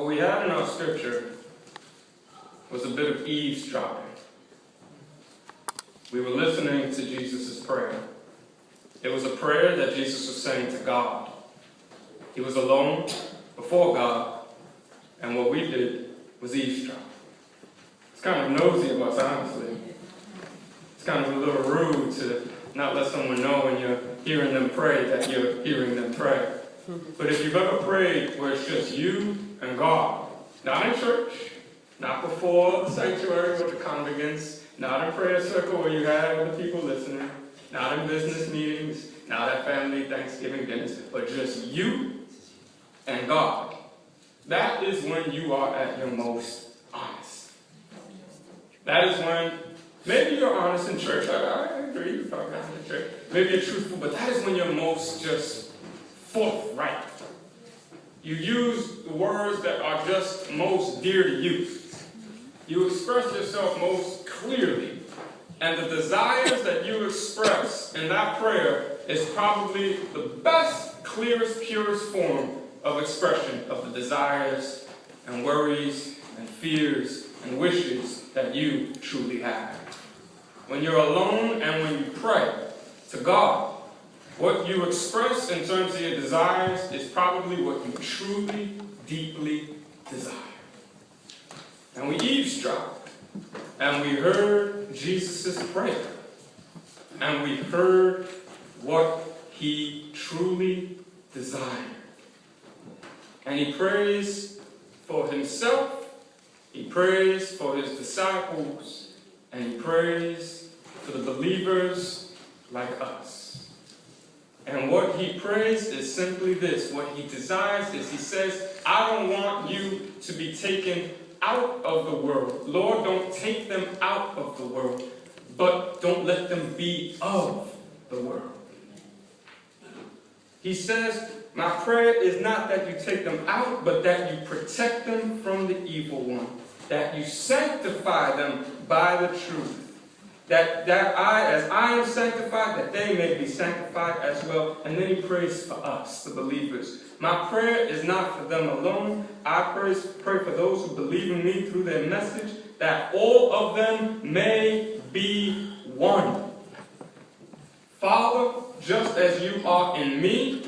What we had in our scripture was a bit of eavesdropping. We were listening to Jesus' prayer. It was a prayer that Jesus was saying to God. He was alone before God, and what we did was eavesdrop. It's kind of nosy of us, honestly. It's kind of a little rude to not let someone know when you're hearing them pray that you're hearing them pray. But if you've ever prayed where it's just you and God, not in church, not before the sanctuary with the congregants, not in prayer circle where you have other people listening, not in business meetings, not at family Thanksgiving dinners, but just you and God. That is when you are at your most honest. That is when, maybe you're honest in church. I agree, you're probably honest in church. Maybe you're truthful, but that is when you're most just forthright. You use the words that are just most dear to you. You express yourself most clearly. And the desires that you express in that prayer is probably the best, clearest, purest form of expression of the desires and worries and fears and wishes that you truly have. When you're alone and when you pray to God, what you express in terms of your desires is probably what you truly, deeply desire. And we eavesdropped, and we heard Jesus' prayer, and we heard what he truly desired. And he prays for himself, he prays for his disciples, and he prays for the believers like us. And what he prays is simply this. What he desires is, he says, I don't want you to be taken out of the world. Lord, don't take them out of the world, but don't let them be of the world. He says, my prayer is not that you take them out, but that you protect them from the evil one, that you sanctify them by the truth. That as I am sanctified, that they may be sanctified as well. And then he prays for us, the believers. My prayer is not for them alone. I pray for those who believe in me through their message, that all of them may be one. Father, just as you are in me,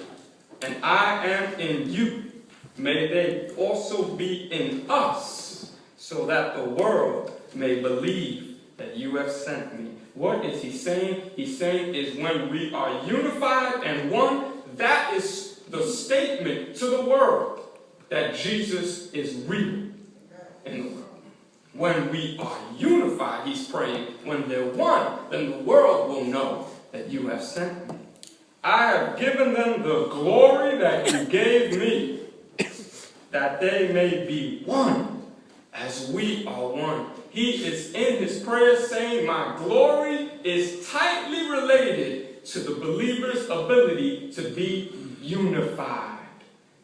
and I am in you, may they also be in us, so that the world may believe that you have sent me. What is he saying? He's saying is when we are unified and one, that is the statement to the world that Jesus is real in the world. When we are unified, he's praying, when they're one, then the world will know that you have sent me. I have given them the glory that you gave me, that they may be one as we are one. He is in his prayer saying, my glory is tightly related to the believer's ability to be unified.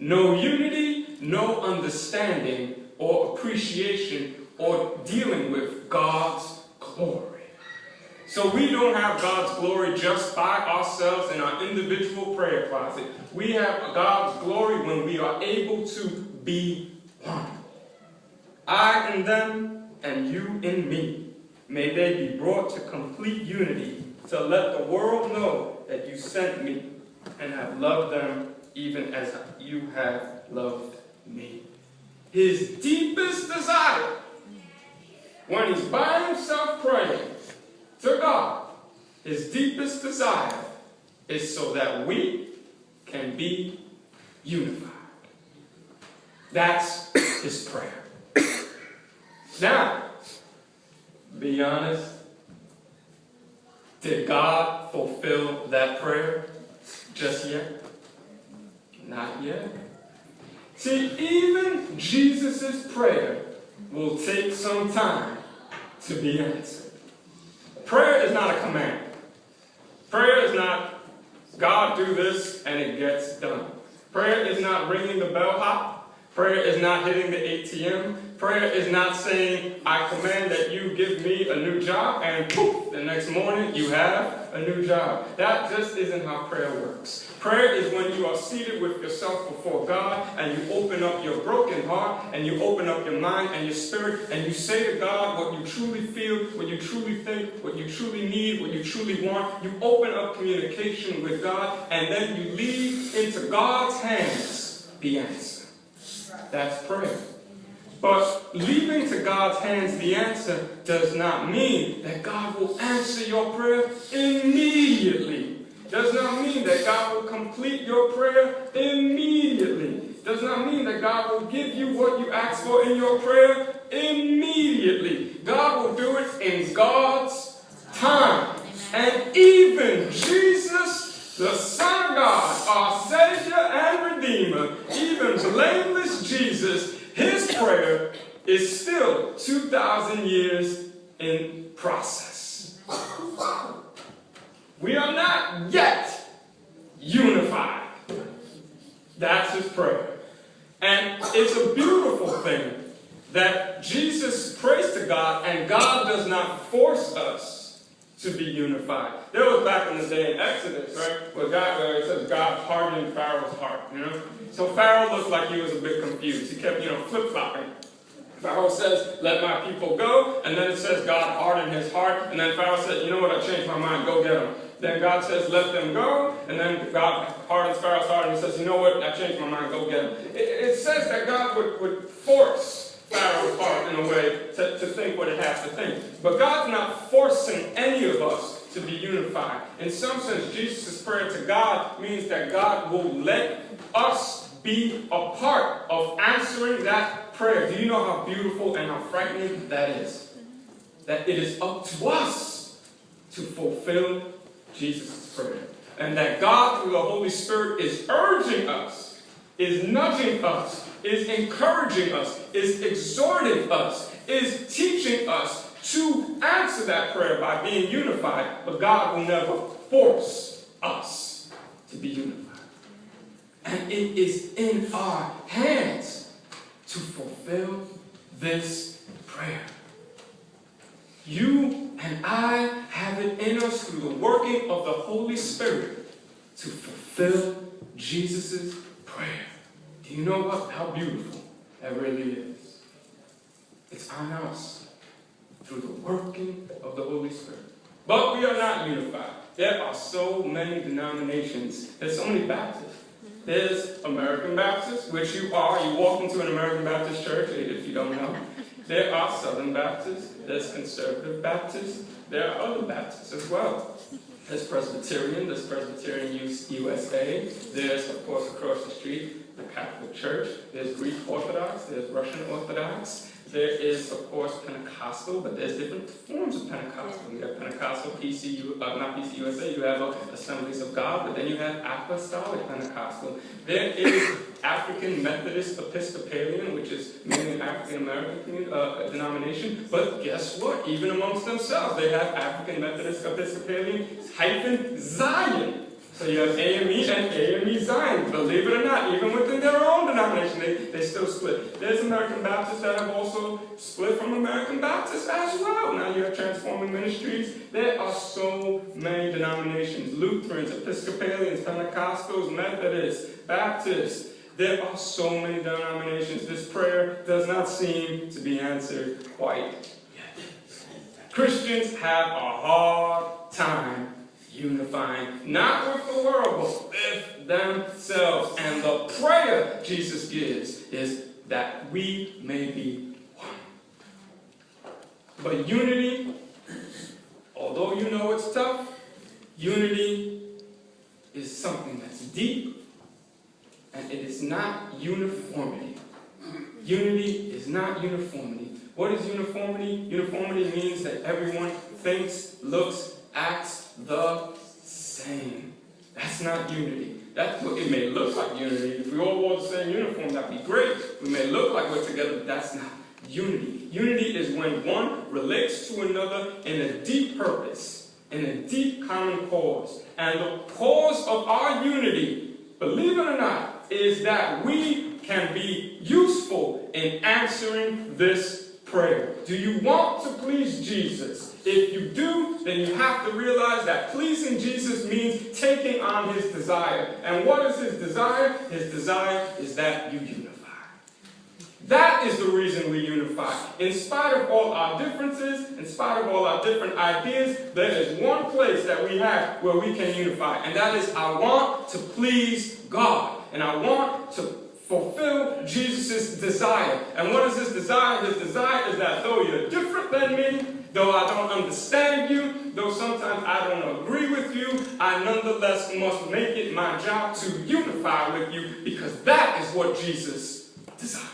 No unity, no understanding or appreciation or dealing with God's glory. So we don't have God's glory just by ourselves in our individual prayer closet. We have God's glory when we are able to be one. I in them, and you in me. May they be brought to complete unity to let the world know that you sent me and have loved them even as you have loved me. His deepest desire, when he's by himself praying to God, his deepest desire is so that we can be unified. That's his prayer. Now, be honest, did God fulfill that prayer just yet? Not yet. See, even Jesus' prayer will take some time to be answered. Prayer is not a command. Prayer is not, God do this and it gets done. Prayer is not ringing the bellhop. Prayer is not hitting the ATM. Prayer is not saying, I command that you give me a new job, and poof, the next morning you have a new job. That just isn't how prayer works. Prayer is when you are seated with yourself before God, and you open up your broken heart, and you open up your mind and your spirit, and you say to God what you truly feel, what you truly think, what you truly need, what you truly want. You open up communication with God, and then you leave into God's hands the answer. That's prayer. But leaving to God's hands the answer does not mean that God will answer your prayer immediately. Does not mean that God will complete your prayer immediately. Does not mean that God will give you what you ask for in your prayer immediately. God will do it in God's time. And even Jesus, the Son of God, our Savior and Redeemer, even blameless Jesus, his prayer is still 2,000 years in process. We are not yet unified. That's his prayer. And it's a beautiful thing that Jesus prays to God, and God does not force us to be unified. There was back in the day in Exodus, right, where it says God hardened Pharaoh's heart, So Pharaoh looked like he was a bit confused. He kept, flip-flopping. Pharaoh says, let my people go, and then it says God hardened his heart, and then Pharaoh said, you know what, I changed my mind, go get them. Then God says, let them go, and then God hardens Pharaoh's heart, and he says, you know what, I changed my mind, go get them. It says that God would force Pharaoh's heart in a way to think what it has to think. But God's not forcing any of us to be unified. In some sense, Jesus' prayer to God means that God will let us be a part of answering that prayer. Do you know how beautiful and how frightening that is? That it is up to us to fulfill Jesus' prayer. And that God, through the Holy Spirit, is urging us, is nudging us, is encouraging us, is exhorting us, is teaching us to answer that prayer by being unified. But God will never force us to be unified. And it is in our hands to fulfill this prayer. You and I have it in us through the working of the Holy Spirit to fulfill Jesus' prayer. Do you know how beautiful that really is? It's on us through the working of the Holy Spirit. But we are not unified. There are so many denominations. There's so many Baptists. There's American Baptists, which you are. You walk into an American Baptist church, if you don't know. There are Southern Baptists. There's Conservative Baptists. There are other Baptists as well. There's Presbyterian. There's Presbyterian USA. There's, of course, across the street, the Catholic Church. There's Greek Orthodox. There's Russian Orthodox. There is, of course, Pentecostal, but there's different forms of Pentecostal. You have Pentecostal, not PCUSA, you have Assemblies of God, but then you have Apostolic Pentecostal. There is African Methodist Episcopalian, which is mainly an African-American denomination, but guess what? Even amongst themselves, they have African Methodist Episcopalian Zion. So you have AME and AME Zion. Believe it or not, even within their own denomination, they still split. There's American Baptists that have also split from American Baptists as well. Now you have Transforming Ministries. There are so many denominations. Lutherans, Episcopalians, Pentecostals, Methodists, Baptists. There are so many denominations. This prayer does not seem to be answered quite yet. Christians have a hard time unifying, not with the world, but with themselves. And the prayer Jesus gives is that we may be one. But unity, although you know it's tough, unity is something that's deep, and it is not uniformity. Unity is not uniformity. What is uniformity? Uniformity means that everyone thinks, looks, acts the same. That's not unity. It may look like unity. If we all wore the same uniform, that'd be great. We may look like we're together, but that's not unity. Unity is when one relates to another in a deep purpose, in a deep common cause. And the cause of our unity believe it or not, is that we can be useful in answering this prayer. Do you want to please Jesus? If you do, then you have to realize that pleasing Jesus means taking on his desire. And what is his desire? His desire is that you unify. That is the reason we unify. In spite of all our differences, in spite of all our different ideas, there is one place that we have where we can unify. And that is, I want to please God. And I want to fulfill Jesus' desire. And what is his desire? His desire is that though you're different than me, though I don't understand you, though sometimes I don't agree with you, I nonetheless must make it my job to unify with you, because that is what Jesus desires.